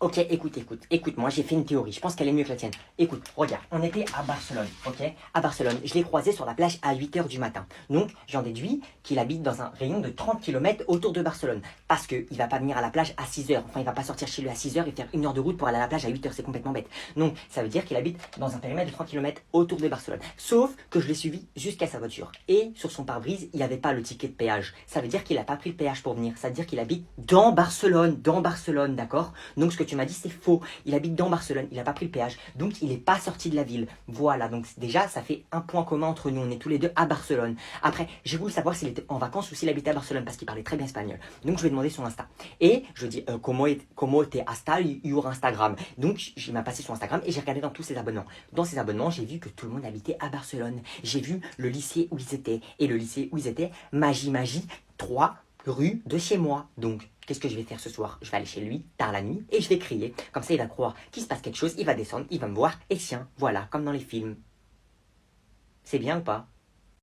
Ok, écoute, moi j'ai fait une théorie, je pense qu'elle est mieux que la tienne. Écoute, regarde, on était à Barcelone, ok? À Barcelone, je l'ai croisé sur la plage à 8 heures du matin. Donc, j'en déduis qu'il habite dans un rayon de 30 km autour de Barcelone. Parce qu'il va pas venir à la plage à 6 heures. Enfin, il va pas sortir chez lui à 6 heures et faire 1 heure de route pour aller à la plage à 8 heures, c'est complètement bête. Donc, ça veut dire qu'il habite dans un périmètre de 30 km autour de Barcelone. Sauf que je l'ai suivi jusqu'à sa voiture. Et sur son pare-brise, il n'y avait pas le ticket de péage. Ça veut dire qu'il n'a pas pris le péage pour venir. Ça veut dire qu'il habite dans Barcelone, d'accord? Donc, ce que tu m'as dit, c'est faux. Il habite dans Barcelone, il n'a pas pris le péage, donc il n'est pas sorti de la ville. Voilà, donc déjà, ça fait un point commun entre nous. On est tous les deux à Barcelone. Après, j'ai voulu savoir s'il était en vacances ou s'il habitait à Barcelone, parce qu'il parlait très bien espagnol. Donc, je lui ai demandé son Insta. Et je lui ai dit, comment te hasta your Instagram? Donc, il m'a passé son Instagram et j'ai regardé dans tous ses abonnements. Dans ses abonnements, j'ai vu que tout le monde habitait à Barcelone. J'ai vu le lycée où ils étaient. Et le lycée où ils étaient, Magie, 3 rue de chez moi. Donc, qu'est-ce que je vais faire ce soir? Je vais aller chez lui, tard la nuit, et je vais crier. Comme ça, il va croire qu'il se passe quelque chose, il va descendre, il va me voir, et tiens, voilà, comme dans les films. C'est bien ou pas?